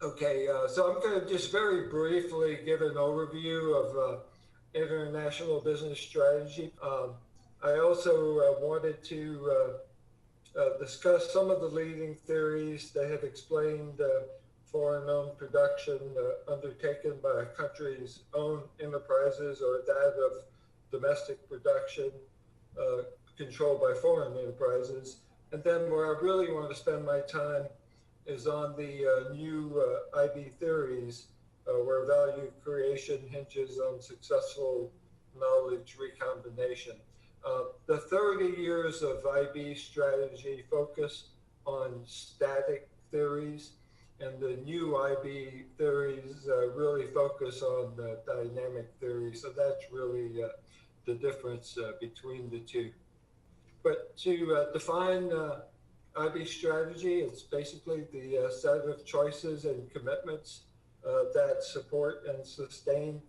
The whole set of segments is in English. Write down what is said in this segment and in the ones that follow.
Okay, so I'm going to just very briefly give an overview of international business strategy. I also wanted to discuss some of the leading theories that have explained foreign-owned production undertaken by a country's own enterprises or that of domestic production uh, controlled by foreign enterprises. And then where I really want to spend my time is on the new IB theories, where value creation hinges on successful knowledge recombination. The 30 years of IB strategy focus on static theories, and the new IB theories really focus on dynamic theories. So that's really the difference between the two. But to define IB strategy, it's basically the set of choices and commitments that support and sustain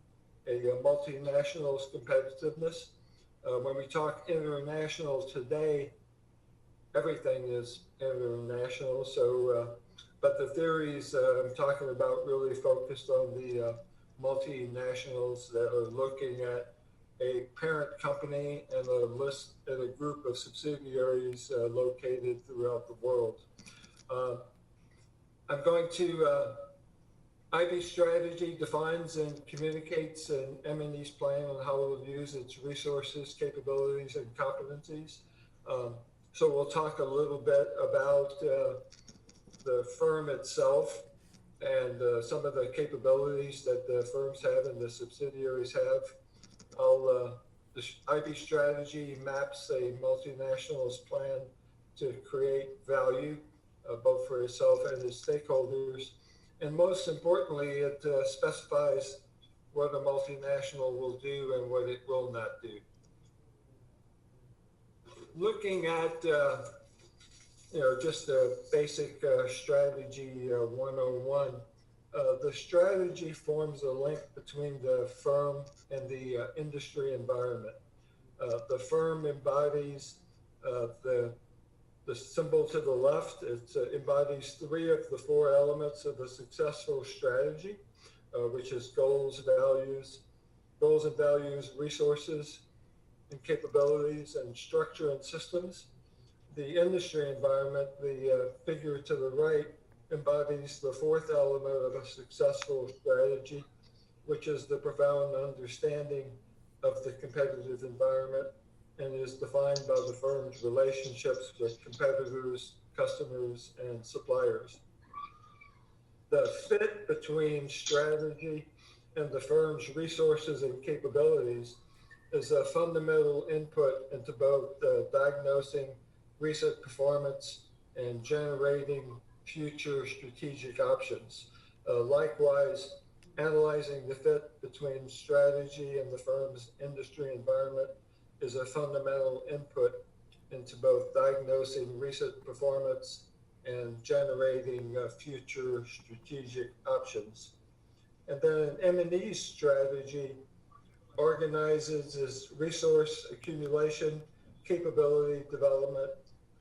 a multinational's competitiveness. When we talk international today, everything is international. But the theories I'm talking about really focused on the multinationals that are looking at a parent company and a list and a group of subsidiaries located throughout the world. Uh, I'm going to IB strategy defines and communicates an M&E's plan on how it will use its resources, capabilities, and competencies. Um, so we'll talk a little bit about the firm itself and some of the capabilities that the firms have and the subsidiaries have. The IB strategy maps a multinational's plan to create value, both for itself and its stakeholders. And most importantly, it specifies what a multinational will do and what it will not do. Looking at just a basic strategy 101, the strategy forms a link between the firm and the industry environment. The firm embodies the symbol to the left. It embodies three of the four elements of a successful strategy, which is goals and values, resources and capabilities, and structure and systems. The industry environment, the figure to the right, embodies the fourth element of a successful strategy, which is the profound understanding of the competitive environment and is defined by the firm's relationships with competitors, customers, and suppliers. The fit between strategy and the firm's resources and capabilities is a fundamental input into both diagnosing recent performance and generating future strategic options. Likewise, analyzing the fit between strategy and the firm's industry environment is a fundamental input into both diagnosing recent performance and generating future strategic options. And then an M&E strategy organizes its resource accumulation, capability development,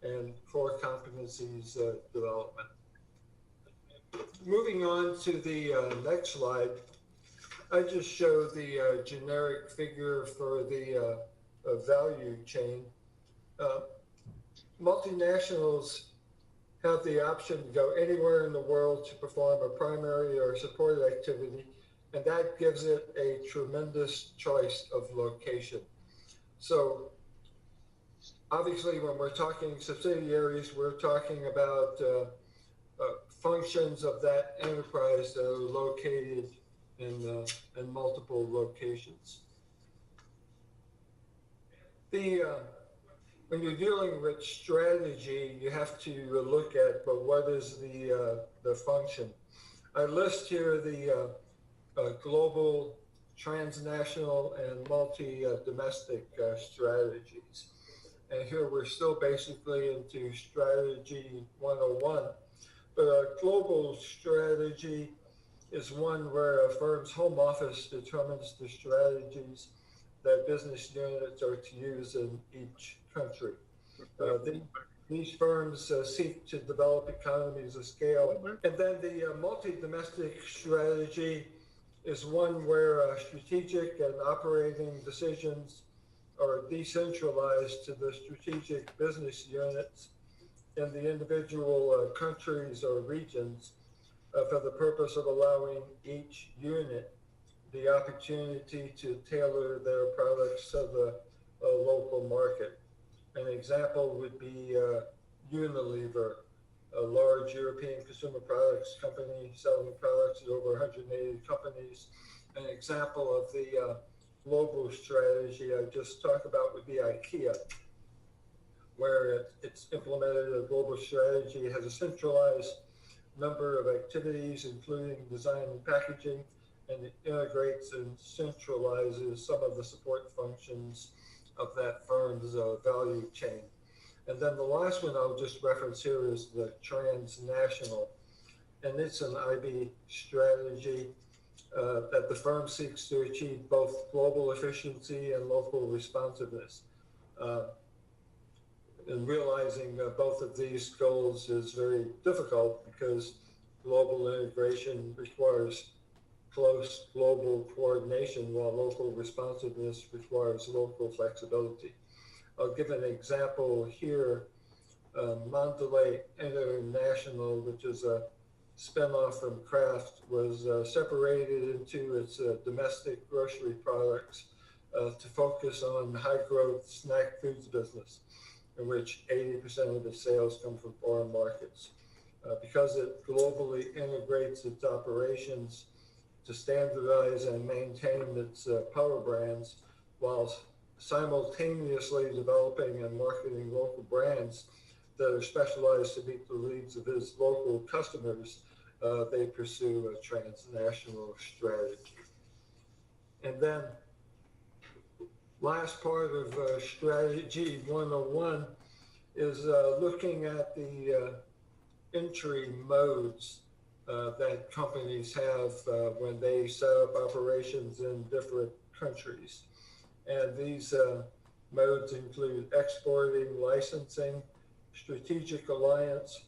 and core competencies development. Moving on to the next slide, I just show the generic figure for the value chain. Uh, Multinationals have the option to go anywhere in the world to perform a primary or support activity, and that gives it a tremendous choice of location. So obviously, when we're talking subsidiaries, we're talking about functions of that enterprise that are located in multiple locations. The When you're dealing with strategy, you have to look at, but what is the function? I list here the global, transnational, and multi-domestic strategies. And here we're still basically into strategy 101. But a global strategy is one where a firm's home office determines the strategies that business units are to use in each country. Uh, the, these firms seek to develop economies of scale. And then the multi-domestic strategy is one where strategic and operating decisions are decentralized to the strategic business units in the individual countries or regions for the purpose of allowing each unit the opportunity to tailor their products to the local market. An example would be Unilever, a large European consumer products company selling products to over 180 companies. An example of the global strategy I just talked about would be IKEA, where it's implemented a global strategy. It has a centralized number of activities, including design and packaging, and it integrates and centralizes some of the support functions of that firm's value chain. And then the last one I'll just reference here is the transnational, and it's an IB strategy that the firm seeks to achieve both global efficiency and local responsiveness. And realizing both of these goals is very difficult because global integration requires close global coordination, while local responsiveness requires local flexibility. I'll give an example here. Mondelez International, which is a spinoff from Kraft, was separated into its domestic grocery products to focus on high growth snack foods business, in which 80% of its sales come from foreign markets. Because it globally integrates its operations to standardize and maintain its power brands while simultaneously developing and marketing local brands that are specialized to meet the needs of its local customers, they pursue a transnational strategy. And then last part of strategy 101 is looking at the entry modes that companies have when they set up operations in different countries. And these modes include exporting, licensing, strategic alliance,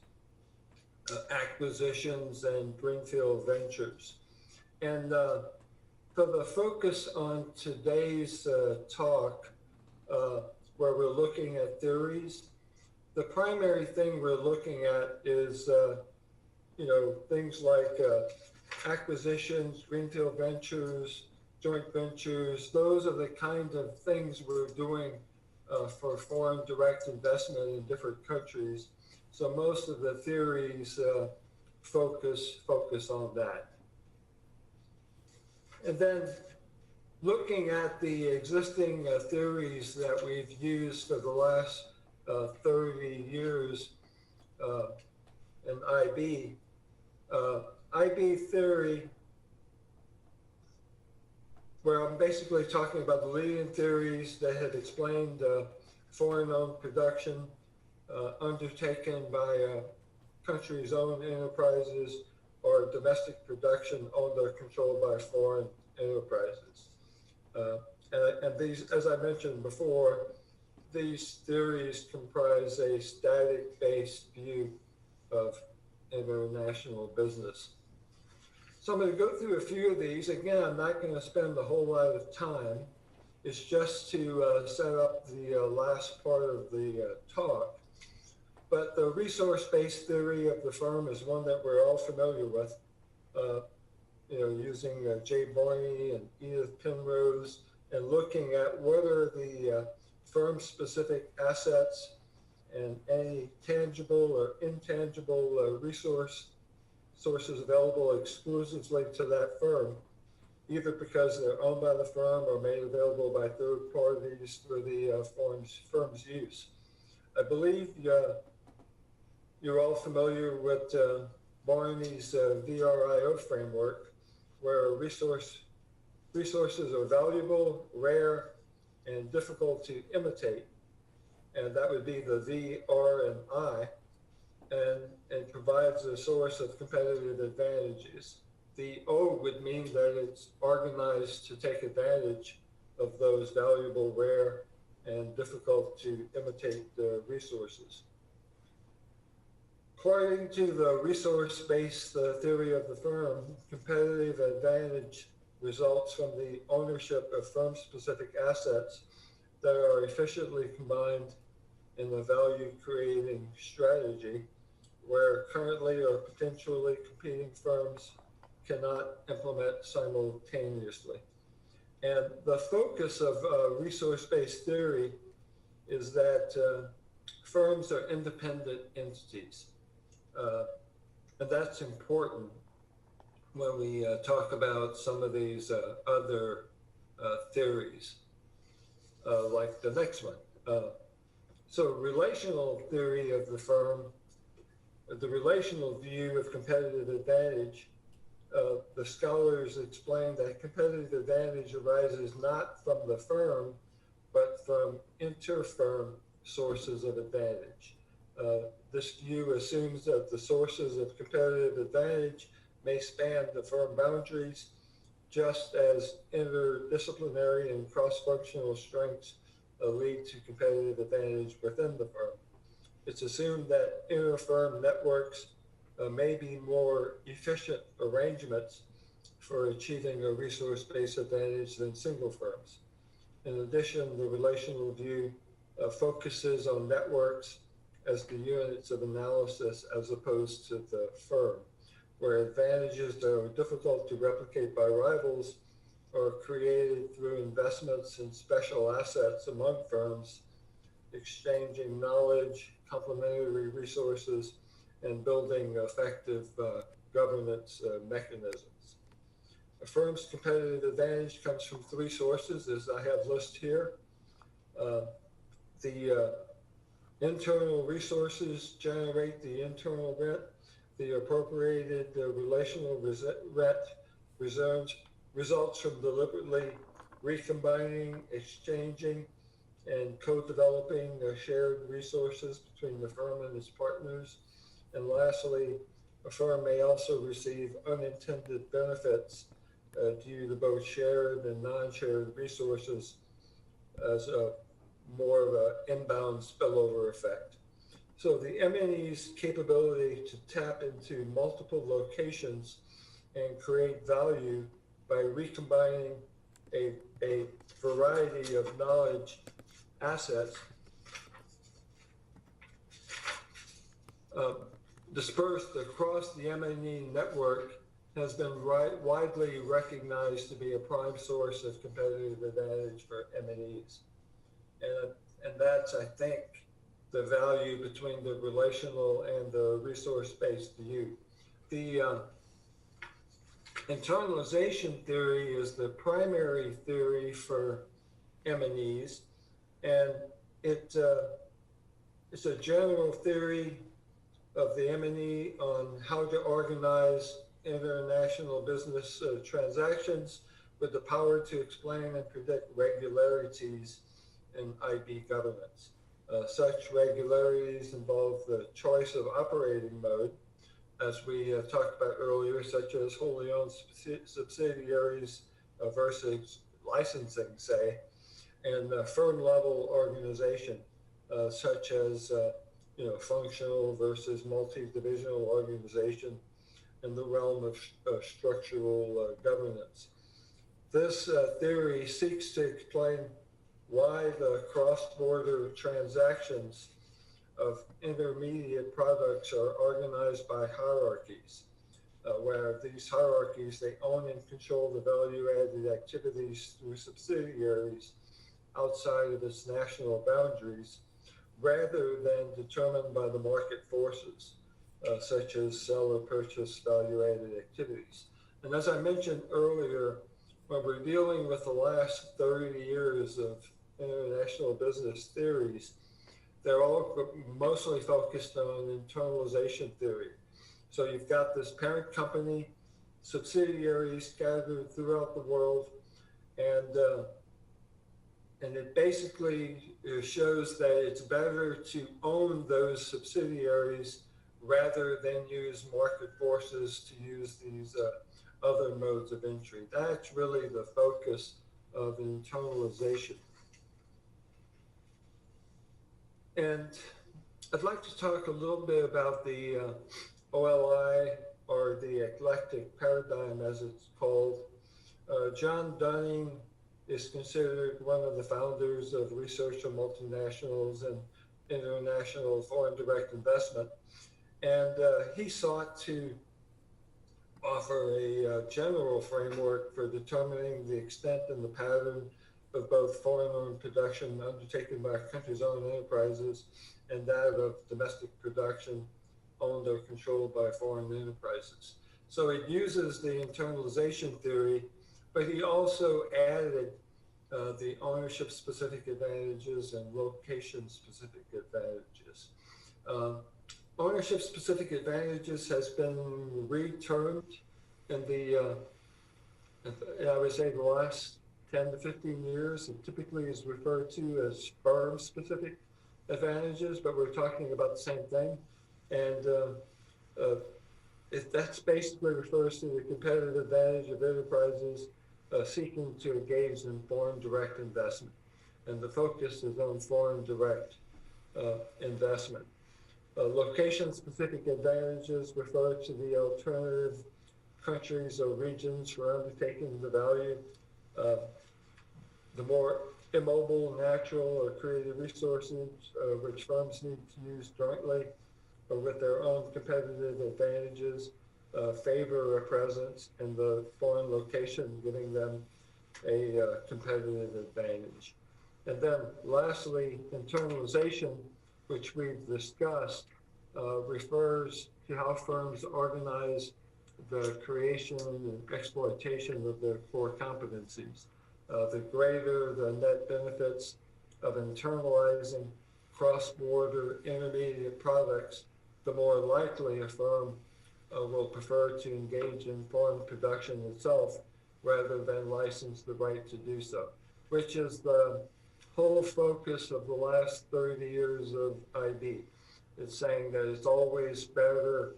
acquisitions, and greenfield ventures. And for the focus on today's talk, where we're looking at theories, the primary thing we're looking at is things like acquisitions, greenfield ventures, joint ventures. Those are the kind of things we're doing for foreign direct investment in different countries. So most of the theories focus on that. And then looking at the existing theories that we've used for the last 30 years in IB, IB theory, where I'm basically talking about the leading theories that had explained foreign-owned production undertaken by countries' own enterprises, or domestic production owned or controlled by foreign enterprises. And these, as I mentioned before, these theories comprise a static-based view of international business. So I'm going to go through a few of these. Again, I'm not going to spend a whole lot of time. It's just to set up the last part of the talk. But the resource-based theory of the firm is one that we're all familiar with, using Jay Barney and Edith Penrose, and looking at what are the firm-specific assets and any tangible or intangible sources available exclusively to that firm, either because they're owned by the firm or made available by third parties for the firm's use. I believe you're all familiar with Barney's VRIO framework, where resources are valuable, rare, and difficult to imitate. And that would be the V, R, and I, and provides a source of competitive advantages. The O would mean that it's organized to take advantage of those valuable, rare, and difficult to imitate resources. According to the resource-based theory of the firm, competitive advantage results from the ownership of firm-specific assets that are efficiently combined in a value-creating strategy where currently or potentially competing firms cannot implement simultaneously. And the focus of resource-based theory is that firms are independent entities. And that's important when we talk about some of these other theories, like the next one. So relational theory of the firm, the relational view of competitive advantage, the scholars explain that competitive advantage arises not from the firm, but from inter-firm sources of advantage. This view assumes that the sources of competitive advantage may span the firm boundaries, just as interdisciplinary and cross-functional strengths lead to competitive advantage within the firm. It's assumed that inter-firm networks may be more efficient arrangements for achieving a resource-based advantage than single firms. In addition, the relational view focuses on networks as the units of analysis as opposed to the firm, where advantages that are difficult to replicate by rivals are created through investments in special assets among firms, exchanging knowledge, complementary resources, and building effective governance mechanisms. A firm's competitive advantage comes from three sources, as I have listed here. The internal resources generate the internal rent. The appropriated relational rent results from deliberately recombining, exchanging, and co-developing shared resources between the firm and its partners. And lastly, a firm may also receive unintended benefits due to both shared and non-shared resources as more of an inbound spillover effect. So the M&E's capability to tap into multiple locations and create value by recombining a variety of knowledge assets dispersed across the M&E network has been widely recognized to be a prime source of competitive advantage for M&Es. And that's, I think, the value between the relational and the resource-based view. The internalization theory is the primary theory for M&Es, and it's a general theory of the M&E on how to organize international business transactions with the power to explain and predict regularities in IB governance. Such regularities involve the choice of operating mode, as we talked about earlier, such as wholly owned subsidiaries versus licensing, say, and firm level organization, such as functional versus multi-divisional organization in the realm of structural governance. This theory seeks to explain why the cross-border transactions of intermediate products are organized by hierarchies, where these hierarchies, they own and control the value-added activities through subsidiaries outside of its national boundaries, rather than determined by the market forces, such as sell or purchase value-added activities. And as I mentioned earlier, when we're dealing with the last 30 years of international business theories, they're all mostly focused on internalization theory. So you've got this parent company, subsidiaries scattered throughout the world, and it basically shows that it's better to own those subsidiaries rather than use market forces to use these other modes of entry. That's really the focus of internalization. And I'd like to talk a little bit about the OLI, or the eclectic paradigm as it's called. John Dunning is considered one of the founders of research on multinationals and international foreign direct investment. And he sought to offer a general framework for determining the extent and the pattern of both foreign-owned production undertaken by a country's own enterprises and that of domestic production owned or controlled by foreign enterprises. So it uses the internalization theory, but he also added the ownership-specific advantages and location-specific advantages. Ownership-specific advantages has been retermed in the, I would say, the last 10 to 15 years. It typically is referred to as firm-specific advantages, but we're talking about the same thing. And that's basically refers to the competitive advantage of enterprises seeking to engage in foreign direct investment. And the focus is on foreign direct investment. Location-specific advantages refer to the alternative countries or regions for undertaking the value. The more immobile, natural, or creative resources which firms need to use jointly or with their own competitive advantages favor a presence in the foreign location, giving them a competitive advantage. And then lastly, internalization, which we've discussed, refers to how firms organize the creation and exploitation of their core competencies. The greater the net benefits of internalizing cross-border intermediate products, the more likely a firm will prefer to engage in foreign production itself rather than license the right to do so, which is the whole focus of the last 30 years of IB. It's saying that it's always better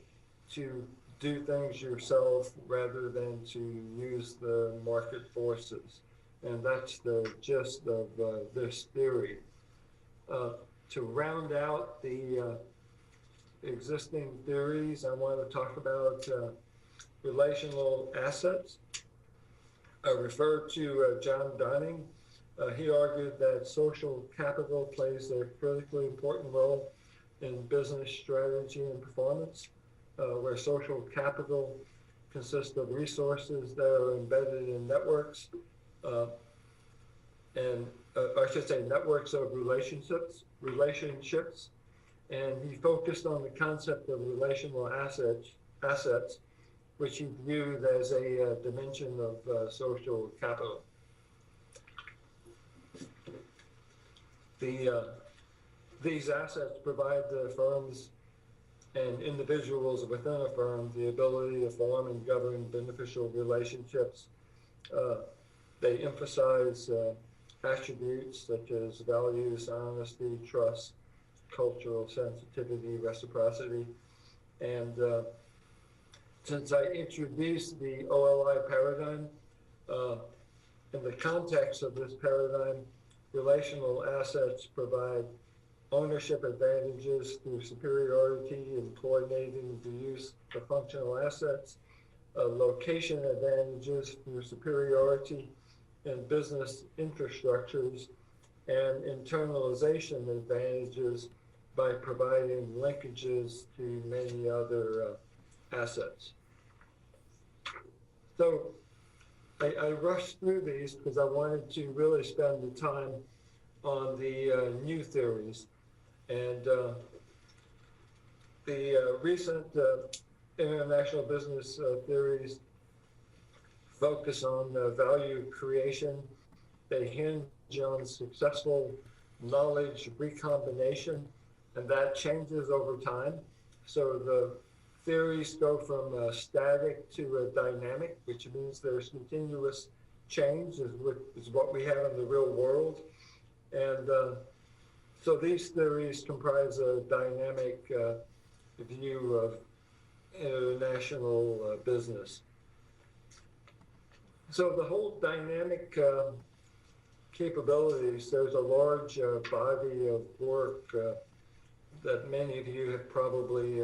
to do things yourself rather than to use the market forces. And that's the gist of this theory. To round out the existing theories, I want to talk about relational assets. I referred to John Dunning. He argued that social capital plays a critically important role in business strategy and performance, where social capital consists of resources that are embedded in networks, and I should say networks of relationships, and he focused on the concept of relational assets, which he viewed as a dimension of social capital. These assets provide the firms and individuals within a firm the ability to form and govern beneficial relationships. They emphasize attributes such as values, honesty, trust, cultural sensitivity, reciprocity. And since I introduced the OLI paradigm, in the context of this paradigm, relational assets provide ownership advantages through superiority in coordinating the use of functional assets, location advantages through superiority in business infrastructures, and internalization advantages by providing linkages to many other assets. So I rushed through these because I wanted to really spend the time on the new theories. And the recent international business theories focus on value creation. They hinge on successful knowledge recombination, and that changes over time. So the theories go from static to dynamic, which means there's continuous change, is what we have in the real world. And so these theories comprise a dynamic view of international business. So the whole dynamic capabilities, there's a large body of work that many of you have probably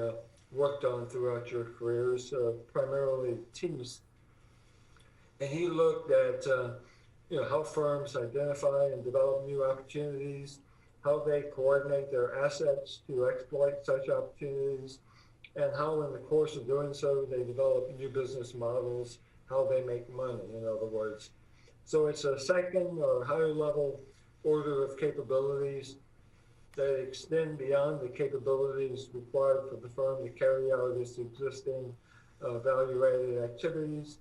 worked on throughout your careers, primarily TEAS. And he looked at how firms identify and develop new opportunities, how they coordinate their assets to exploit such opportunities, and how in the course of doing so they develop new business models, how they make money, in other words. So it's a second or higher level order of capabilities that extend beyond the capabilities required for the firm to carry out its existing value-added activities.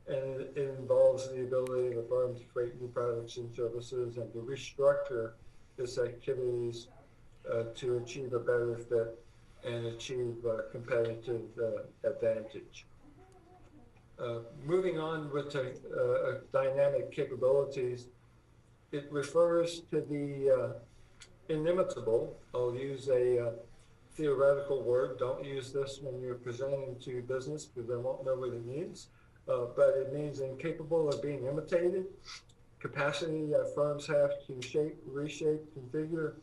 And it involves the ability of the firm to create new products and services and to restructure its activities to achieve a better fit and achieve competitive advantage. Moving on with dynamic capabilities, it refers to the inimitable. I'll use a theoretical word. Don't use this when you're presenting to business because they won't know what it means. But it means incapable of being imitated, capacity that firms have to shape, reshape, configure,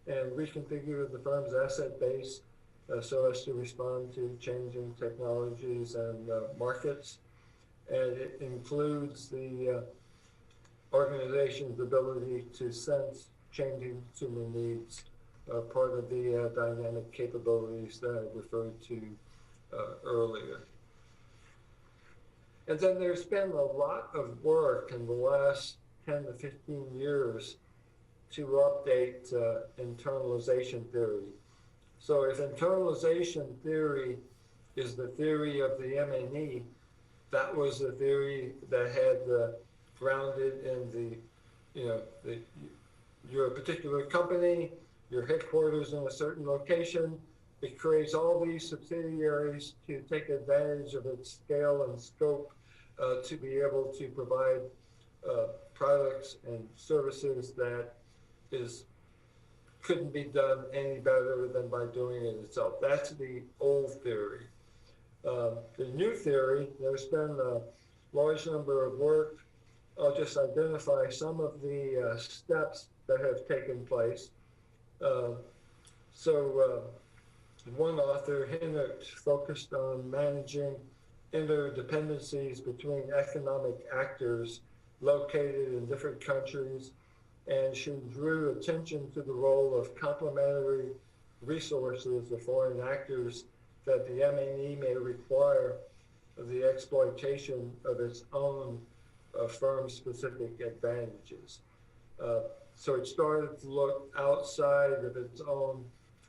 and reconfigure the firm's asset base so as to respond to changing technologies and markets. And it includes the organization's ability to sense changing consumer needs, part of the dynamic capabilities that I referred to earlier. And then there's been a lot of work in the last 10 to 15 years to update internalization theory. So if internalization theory is the theory of the M&E, that was the theory that had grounded in you're a particular company, your headquarters in a certain location. It creates all these subsidiaries to take advantage of its scale and scope to be able to provide products and services that couldn't be done any better than by doing it itself. That's the old theory. The new theory, there's been a large number of work. I'll just identify some of the steps that have taken place. One author, Hinnert, focused on managing interdependencies between economic actors located in different countries, and she drew attention to the role of complementary resources of foreign actors that the M&E may require the exploitation of its own firm-specific advantages. So it started to look outside of its own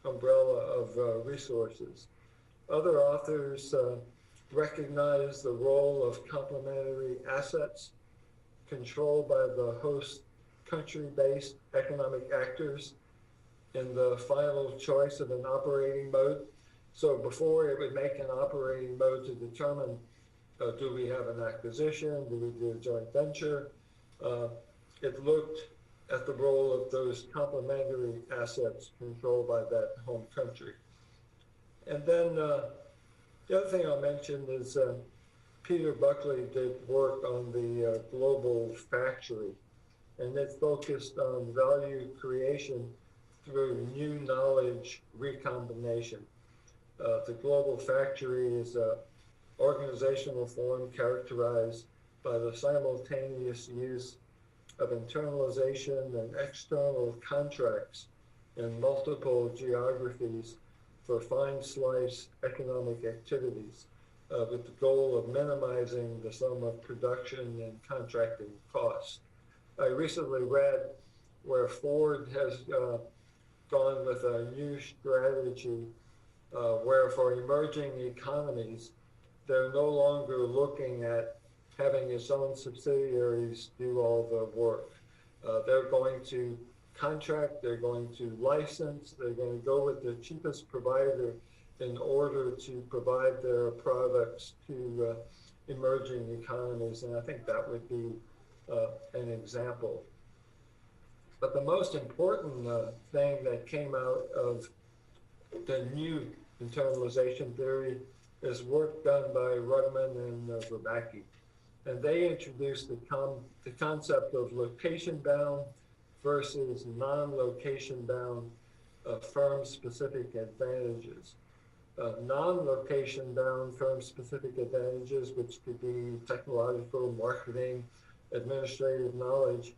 umbrella of resources. Other authors recognize the role of complementary assets controlled by the host country-based economic actors in the final choice of an operating mode. So before it would make an operating mode to determine, do we have an acquisition, do we do a joint venture? It looked at the role of those complementary assets controlled by that home country. And then the other thing I'll mention is Peter Buckley did work on the global factory, and it focused on value creation through new knowledge recombination. The global factory is an organizational form characterized by the simultaneous use of internalization and external contracts in multiple geographies for fine slice economic activities with the goal of minimizing the sum of production and contracting costs. I recently read where Ford has gone with a new strategy where for emerging economies, they're no longer looking at having its own subsidiaries do all the work. They're going to contract, they're going to license, they're going to go with the cheapest provider in order to provide their products to emerging economies. And I think that would be an example. But the most important thing that came out of the new internalization theory is work done by Rugman and Verbacki. And they introduced the concept of location-bound versus non-location-bound firm-specific advantages. Non-location-bound firm-specific advantages, which could be technological, marketing, administrative knowledge,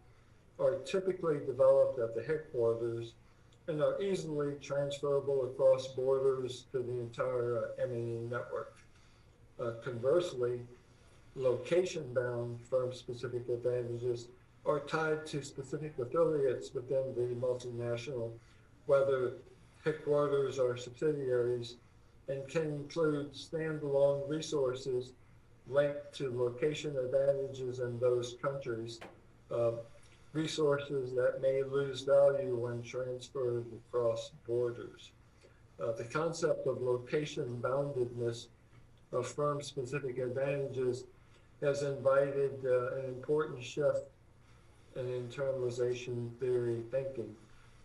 are typically developed at the headquarters and are easily transferable across borders to the entire M&E network. Conversely, location-bound firm-specific advantages are tied to specific affiliates within the multinational, whether headquarters or subsidiaries, and can include standalone resources linked to location advantages in those countries, resources that may lose value when transferred across borders. The concept of location boundedness of firm-specific advantages has invited an important shift in internalization theory thinking.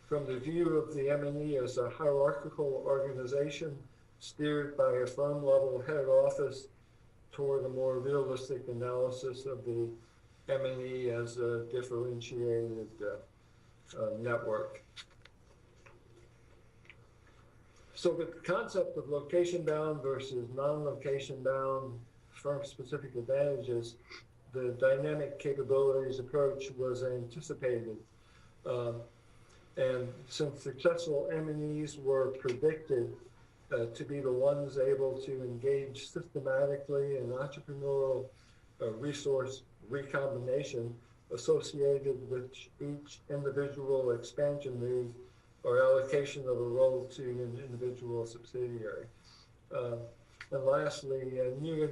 From the view of the M&E as a hierarchical organization steered by a firm-level head office toward a more realistic analysis of the M&E as a differentiated network. So the concept of location-bound versus non-location-bound firm-specific advantages, the dynamic capabilities approach was anticipated. And since successful M&Es were predicted to be the ones able to engage systematically in entrepreneurial resource recombination associated with each individual expansion move or allocation of a role to an individual subsidiary. And lastly, new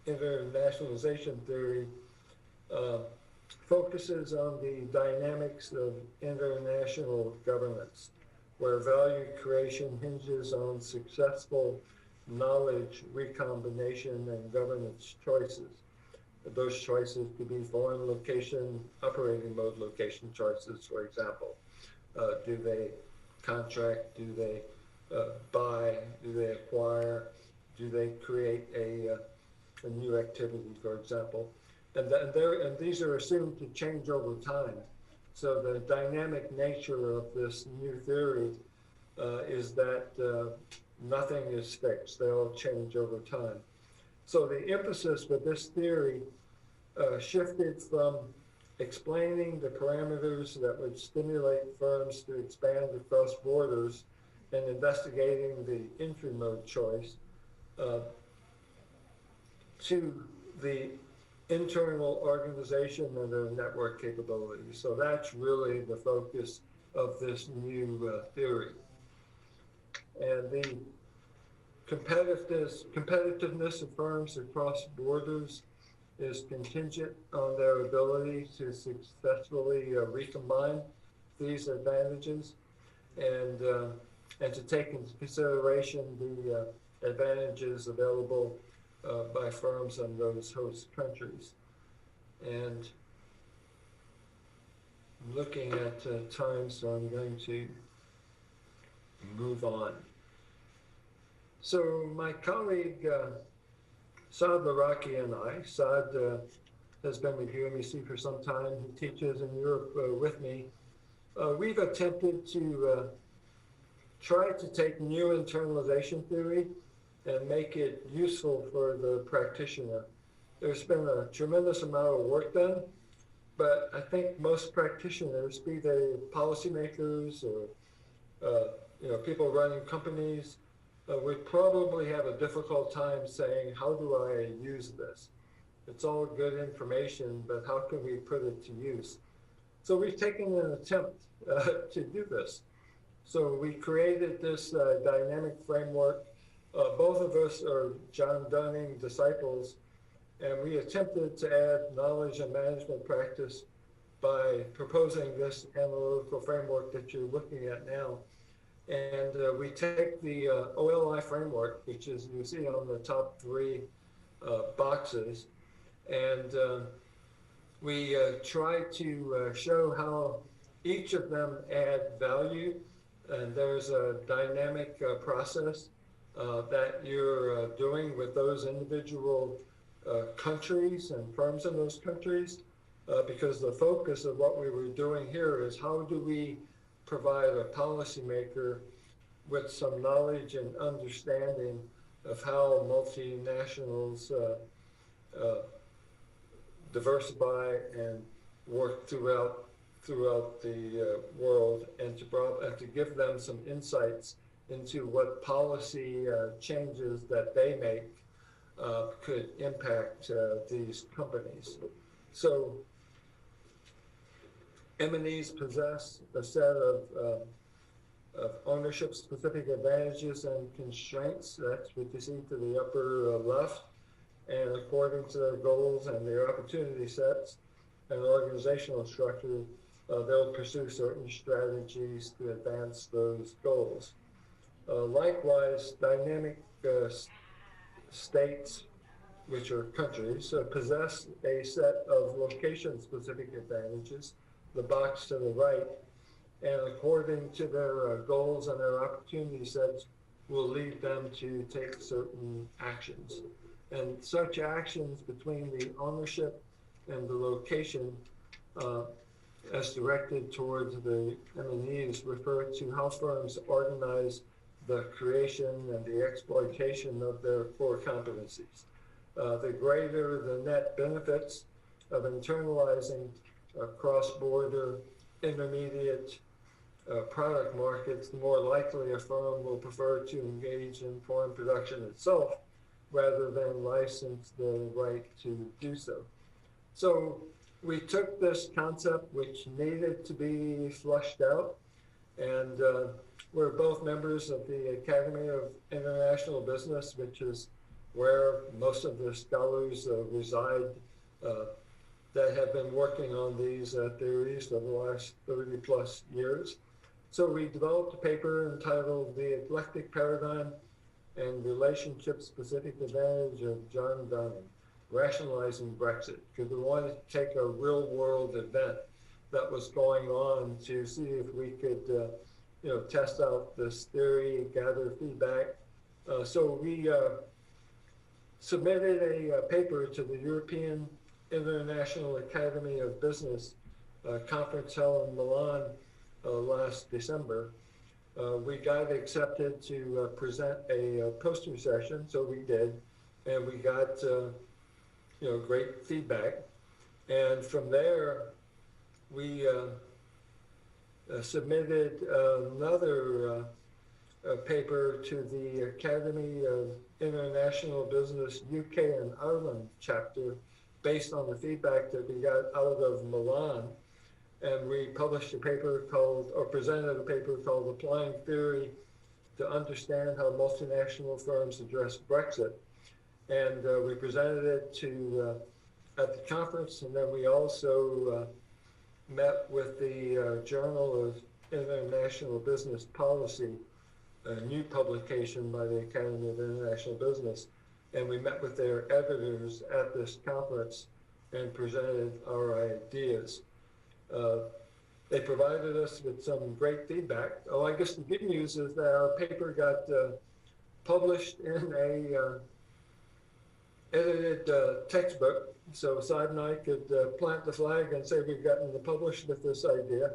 internationalization theory focuses on the dynamics of international governance, where value creation hinges on successful knowledge recombination and governance choices. Those choices could be foreign location, operating mode location choices, for example. Do they contract? Do they buy? Do they acquire? Do they create a new activity, for example? And these are assumed to change over time. So the dynamic nature of this new theory is that nothing is fixed. They all change over time. So the emphasis with this theory shifted from explaining the parameters that would stimulate firms to expand across borders and investigating the entry mode choice to the internal organization and their network capabilities. So that's really the focus of this new theory. And the competitiveness of firms across borders is contingent on their ability to successfully recombine these advantages and to take into consideration the advantages available by firms in those host countries. And I'm looking at time, so I'm going to move on. So my colleague Saad Laraki and I, Saad has been with UMEC for some time. He teaches in Europe with me. We've attempted to try to take new internalization theory and make it useful for the practitioner. There's been a tremendous amount of work done, but I think most practitioners, be they policymakers or people running companies, would probably have a difficult time saying, how do I use this? It's all good information, but how can we put it to use? So we've taken an attempt to do this. So we created this dynamic framework. Both of us are John Dunning disciples, and we attempted to add knowledge and management practice by proposing this analytical framework that you're looking at now. And we take the OLI framework, which is you see on the top three boxes, and we try to show how each of them add value. And there's a dynamic process that you're doing with those individual countries and firms in those countries, because the focus of what we were doing here is how do we provide a policymaker with some knowledge and understanding of how multinationals uh, diversify and work throughout the world, and to give them some insights into what policy changes that they make could impact these companies. So M&Es possess a set of ownership-specific advantages and constraints. That's what you see to the upper left. And according to their goals and their opportunity sets and organizational structure, they'll pursue certain strategies to advance those goals. Likewise, dynamic states, which are countries, possess a set of location-specific advantages, the box to the right, and according to their goals and their opportunity sets, will lead them to take certain actions. And such actions between the ownership and the location as directed towards the M&Es refer to how firms organize the creation and the exploitation of their core competencies. The greater the net benefits of internalizing cross-border intermediate product markets, the more likely a firm will prefer to engage in foreign production itself rather than license the right to do so. So we took this concept, which needed to be flushed out, and we're both members of the Academy of International Business, which is where most of the scholars reside that have been working on these theories for the last 30 plus years. So we developed a paper entitled The Eclectic Paradigm and Relationship-Specific Advantage of John Dunning, Rationalizing Brexit, because we wanted to take a real-world event that was going on to see if we could test out this theory, gather feedback. So we submitted a paper to the European International Academy of Business conference held in Milan last December. We got accepted to present a poster session, so we did, and we got great feedback. And from there, we submitted another paper to the Academy of International Business UK and Ireland chapter based on the feedback that we got out of Milan. And we published a paper presented a paper called Applying Theory to Understand How Multinational Firms Address Brexit. And we presented it to at the conference, and then we also met with the Journal of International Business Policy, a new publication by the Academy of International Business, and we met with their editors at this conference and presented our ideas. They provided us with some great feedback. I guess the good news is that our paper got published in a edited textbook, so Saad and I could plant the flag and say we've gotten published with this idea,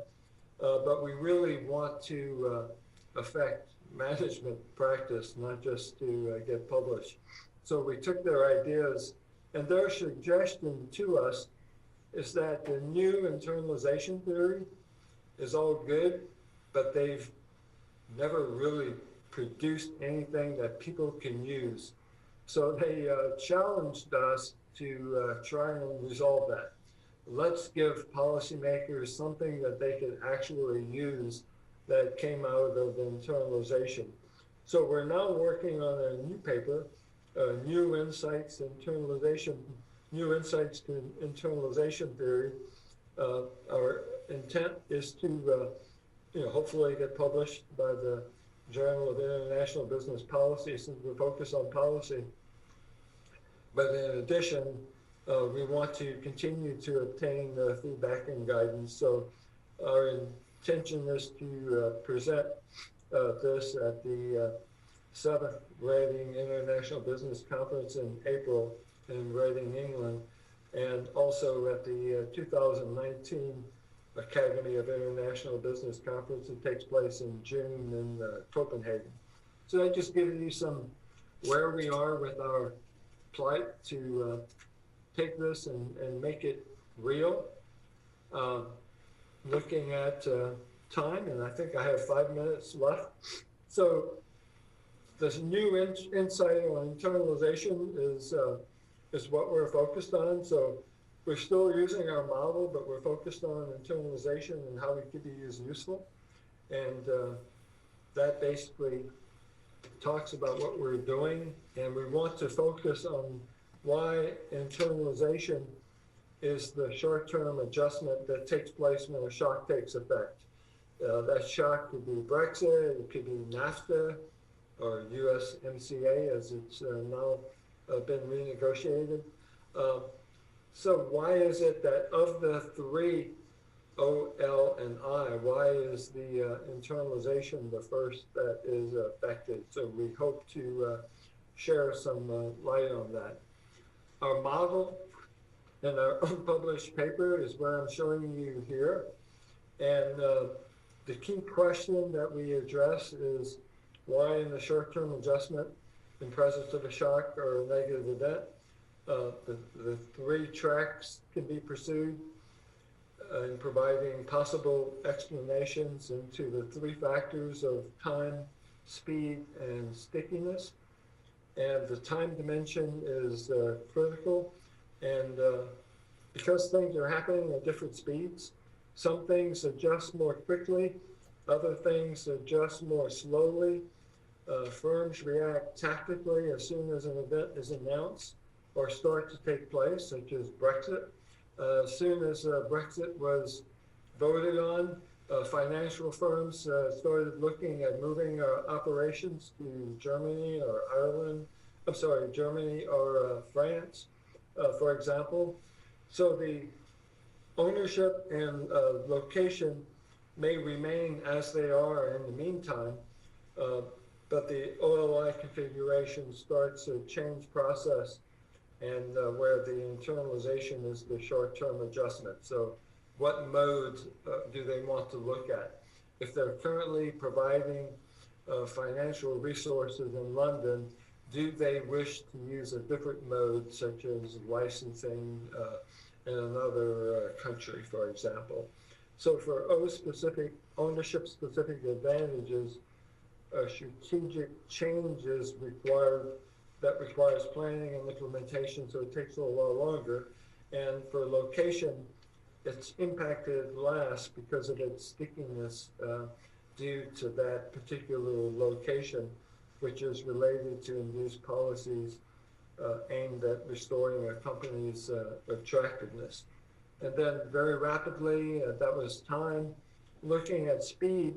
but we really want to affect management practice, not just to get published. So we took their ideas, and their suggestion to us is that the new internalization theory is all good, but they've never really produced anything that people can use. So they challenged us to try and resolve that. Let's give policymakers something that they could actually use that came out of internalization. So we're now working on a new paper, New Insights to Internalization Theory. Our intent is to hopefully get published by the Journal of International Business Policy, since we focus on policy. But in addition, we want to continue to obtain feedback and guidance. So our intention is to present this at the 7th Reading International Business Conference in April in Reading, England, and also at the 2019 Academy of International Business Conference that takes place in June in Copenhagen. So that just gives you some where we are with our plight to take this and make it real. Looking at time, and I think I have 5 minutes left. So this new insight on internalization is what we're focused on. So we're still using our model, but we're focused on internalization and how it could be used useful. And that basically talks about what we're doing. And we want to focus on why internalization is the short-term adjustment that takes place when a shock takes effect. That shock could be Brexit, it could be NAFTA, or USMCA as it's now been renegotiated. So why is it that of the three, O, L, and I, why is the internalization the first that is affected? So we hope to share some light on that. Our model in our unpublished paper is what I'm showing you here. And the key question that we address is why in the short-term adjustment in presence of a shock or a negative event, the three tracks can be pursued in providing possible explanations into the three factors of time, speed, and stickiness. And the time dimension is critical. And because things are happening at different speeds, some things adjust more quickly, other things adjust more slowly. Firms react tactically as soon as an event is announced or start to take place, such as Brexit. As soon as Brexit was voted on, financial firms started looking at moving operations to Germany or Ireland, Germany or France, for example. So the ownership and location may remain as they are in the meantime, but the OLI configuration starts a change process and where the internalization is the short-term adjustment. So what modes do they want to look at? If they're currently providing financial resources in London, do they wish to use a different mode, such as licensing in another country, for example? So for O-specific, ownership-specific advantages, strategic change is required. That requires planning and implementation, so it takes a little while longer. And for location, it's impacted last because of its stickiness due to that particular location, which is related to induced policies aimed at restoring a company's attractiveness. And then very rapidly, that was time. Looking at speed,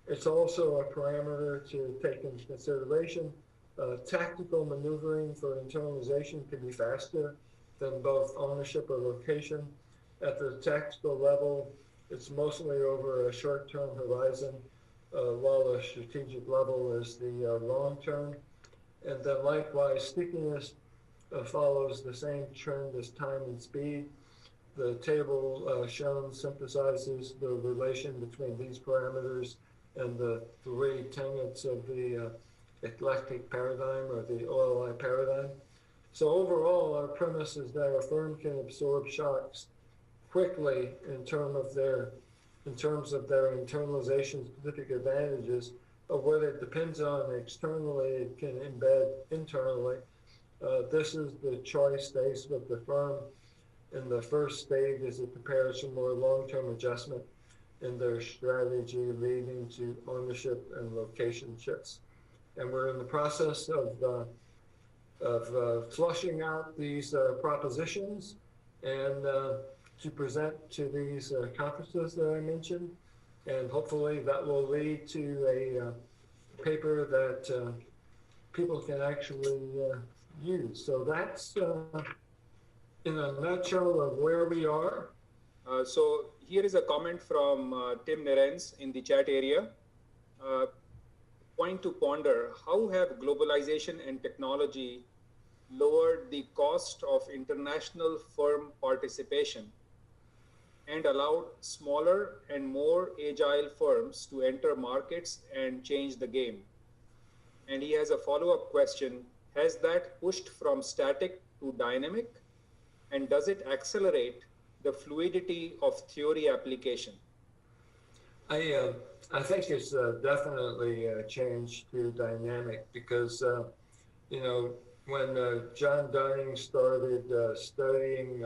it's also a parameter to take into consideration. Tactical maneuvering for internalization can be faster than both ownership or location. At the tactical level, it's mostly over a short-term horizon, while the strategic level is the long term. And then likewise, stickiness follows the same trend as time and speed. The table shown synthesizes the relation between these parameters and the three tenets of the eclectic paradigm or the OLI paradigm. So overall, our premise is that a firm can absorb shocks quickly in terms of their internalization specific advantages. Of what it depends on externally, it can embed internally. This is the choice stays with the firm in the first stage as it prepares for more long-term adjustment in their strategy leading to ownership and location shifts. And we're in the process of flushing out these propositions and to present to these conferences that I mentioned. And hopefully that will lead to a paper that people can actually use. So that's in a nutshell of where we are. So here is a comment from Tim Nerens in the chat area. Point to ponder, how have globalization and technology lowered the cost of international firm participation? and allowed smaller and more agile firms to enter markets and change the game. And he has a follow up question. Has that pushed from static to dynamic? And does it accelerate the fluidity of theory application? I uh, I think it's definitely changed to dynamic because you know when John Dunning started studying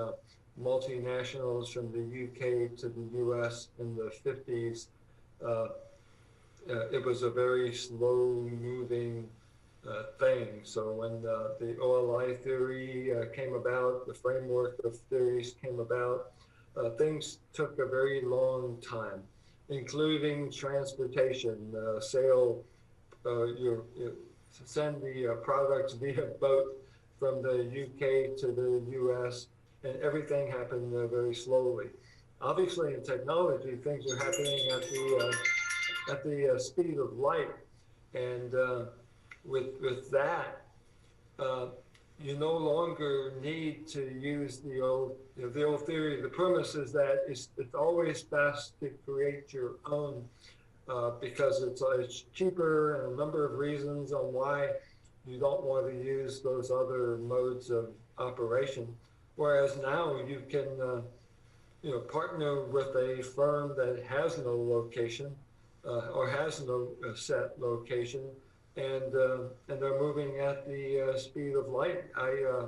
multinationals from the UK to the US in the 50s, uh, it was a very slow moving thing. So when the OLI theory came about, the framework of theories came about, things took a very long time, including transportation, you send the products via boat from the UK to the US, and everything happened very slowly. Obviously, in technology, things are happening at the speed of light, and with that, uh, you no longer need to use the old theory. The premise is that it's always best to create your own because it's cheaper and a number of reasons on why you don't want to use those other modes of operation. Whereas now you can partner with a firm that has no location or has no set location, and they're moving at the speed of light. I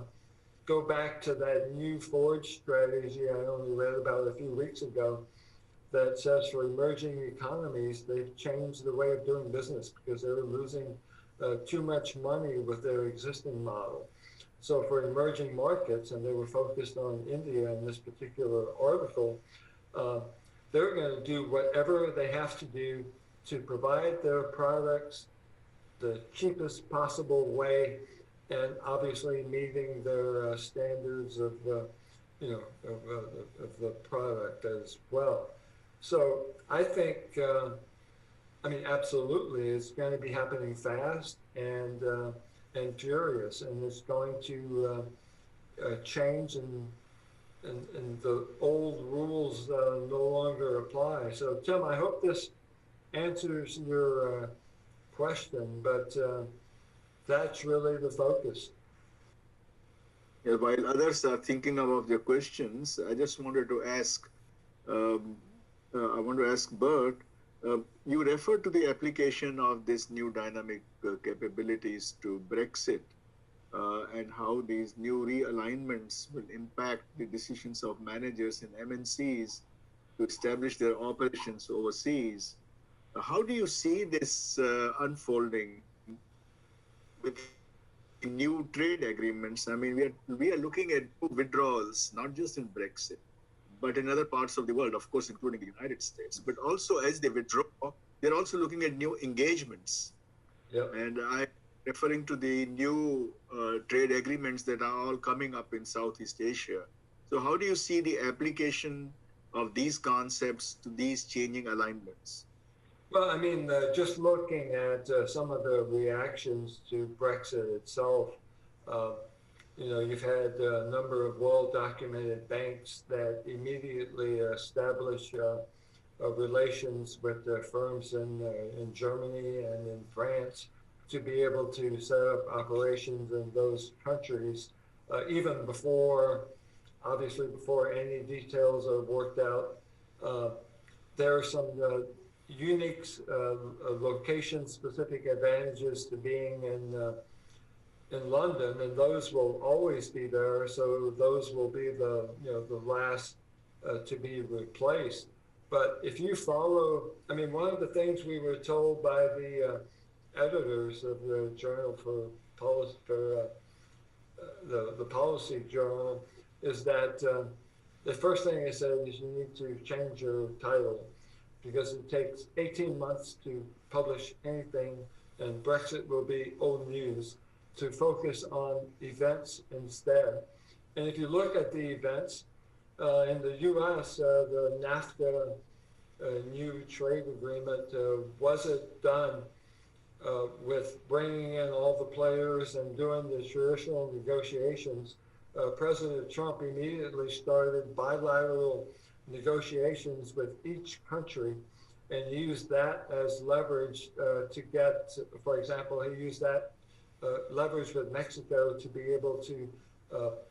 go back to that new Forge strategy I only read about a few weeks ago that says for emerging economies, they've changed the way of doing business because they were losing too much money with their existing model. So for emerging markets, and they were focused on India in this particular article, uh, they're going to do whatever they have to do to provide their products the cheapest possible way, and obviously meeting their standards of of the product as well. So I think, I mean, absolutely, it's going to be happening fast and furious, and it's going to change, and the old rules no longer apply. So, Tim, I hope this answers your question, but that's really the focus. Yeah, while others are thinking about their questions, I just wanted to ask, um, I want to ask Bert, you referred to the application of this new dynamic capabilities to Brexit and how these new realignments will impact the decisions of managers in MNCs to establish their operations overseas. How do you see this unfolding with the new trade agreements? I mean, we are looking at withdrawals, not just in Brexit, but in other parts of the world, of course, including the United States. But also, as they withdraw, they're also looking at new engagements. Yep. And I'm referring to the new trade agreements that are all coming up in Southeast Asia. So, how do you see the application of these concepts to these changing alignments? Well, I mean, just looking at some of the reactions to Brexit itself, uh, you've had a number of well-documented banks that immediately establish relations with firms in Germany and in France to be able to set up operations in those countries, even obviously before any details are worked out. There are some unique location-specific advantages to being in London, and those will always be there. So those will be the last to be replaced. But if you follow, I mean, one of the things we were told by the editors of the Journal for Policy, the Policy Journal, is that the first thing they said is you need to change your title because it takes 18 months to publish anything, and Brexit will be old news, to focus on events instead. And if you look at the events, in the US, the NAFTA new trade agreement wasn't done with bringing in all the players and doing the traditional negotiations. President Trump immediately started bilateral negotiations with each country and use that as leverage to get, for example, he used that leverage with Mexico to be able to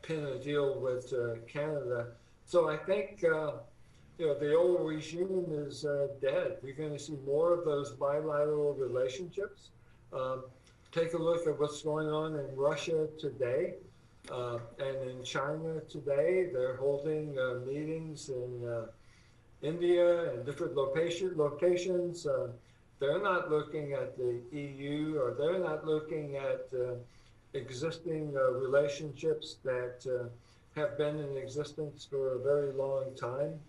pin a deal with Canada. So I think the old regime is dead. We're going to see more of those bilateral relationships. Um, Take a look at what's going on in Russia today and in China today. They're holding meetings in India and different locations. They're not looking at the EU, or they're not looking at existing relationships that have been in existence for a very long time.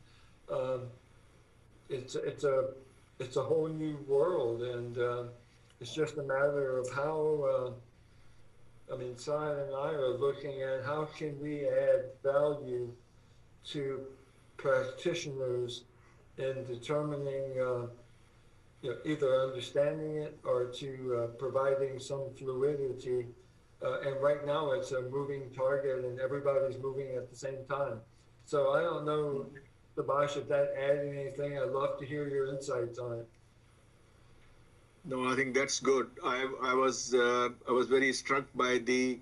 Um, it's a whole new world, and it's just a matter of how. Sion and I are looking at how can we add value to practitioners in determining, either understanding it or to providing some fluidity. And right now it's a moving target and everybody's moving at the same time. So I don't know, Subhash, if that added anything. I'd love to hear your insights on it. No, I think that's good. I was very struck by the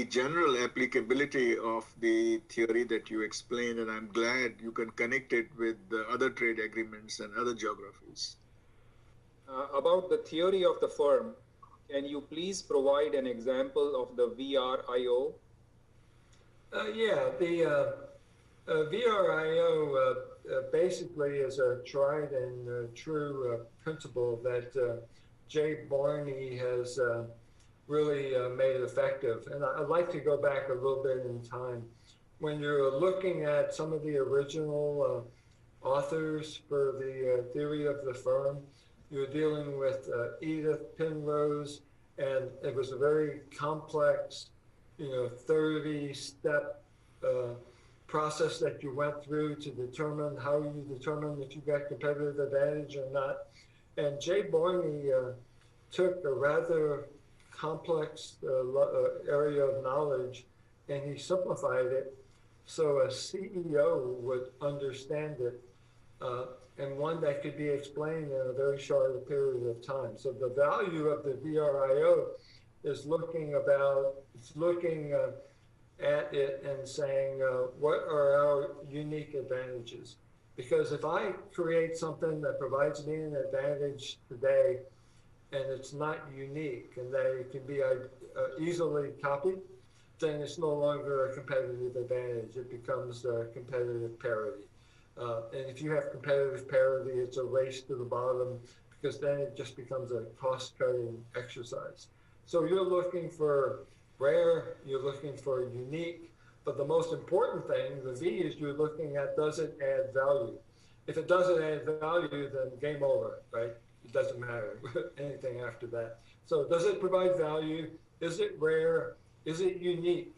general applicability of the theory that you explained, and I'm glad you can connect it with the other trade agreements and other geographies. About the theory of the firm, can you please provide an example of the VRIO? Yeah, the VRIO basically is a tried and true principle that Jay Barney has really made effective. And I'd like to go back a little bit in time. When you're looking at some of the original authors for the theory of the firm, you're dealing with Edith Penrose, and it was a very complex, 30-step process that you went through to determine how you determine if you got competitive advantage or not. And Jay Barney took a rather complex area of knowledge and he simplified it so a CEO would understand it and one that could be explained in a very short period of time. So the value of the VRIO is looking at it and saying, what are our unique advantages? Because if I create something that provides me an advantage today and it's not unique and that it can be easily copied, then it's no longer a competitive advantage. It becomes a competitive parity. And if you have competitive parity, it's a race to the bottom because then it just becomes a cost-cutting exercise. So you're looking for rare, you're looking for unique, but the most important thing, the V, is you're looking at, does it add value? If it doesn't add value, then game over, right? It doesn't matter anything after that. So does it provide value? Is it rare? Is it unique?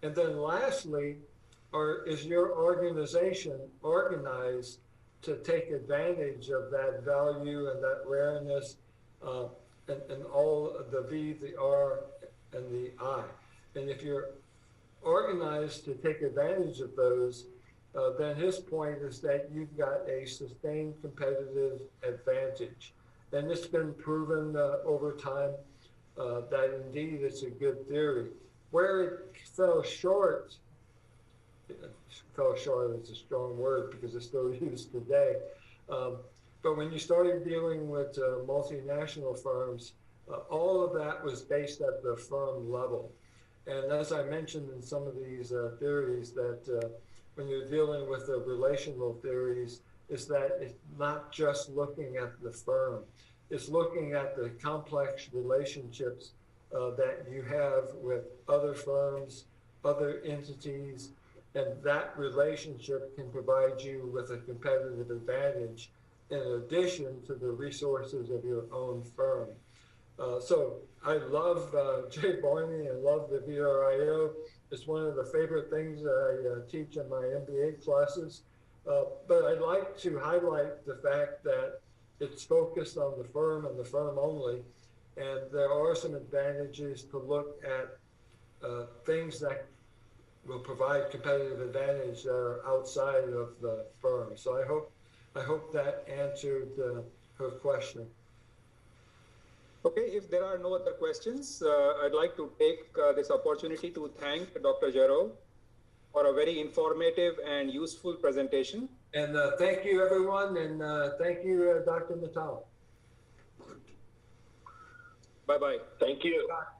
And then lastly, is your organization organized to take advantage of that value and that rareness and all the V, the R, and the I? And if you're organized to take advantage of those, then his point is that you've got a sustained competitive advantage. And it's been proven over time that indeed it's a good theory. Where it fell short is a strong word because it's still used today. But when you started dealing with multinational firms, all of that was based at the firm level. And as I mentioned in some of these theories, that when you're dealing with the relational theories, is that it's not just looking at the firm. It's looking at the complex relationships that you have with other firms, other entities, and that relationship can provide you with a competitive advantage in addition to the resources of your own firm. So I love Jay Barney and love the VRIO. It's one of the favorite things that I teach in my MBA classes. But I'd like to highlight the fact that it's focused on the firm and the firm only. And there are some advantages to look at things that will provide competitive advantage that are outside of the firm. So I hope that answered her question. Okay, if there are no other questions, I'd like to take this opportunity to thank Dr. Jarreau for a very informative and useful presentation. And thank you, everyone, and thank you, Dr. Natal. Bye-bye. Thank you. Bye.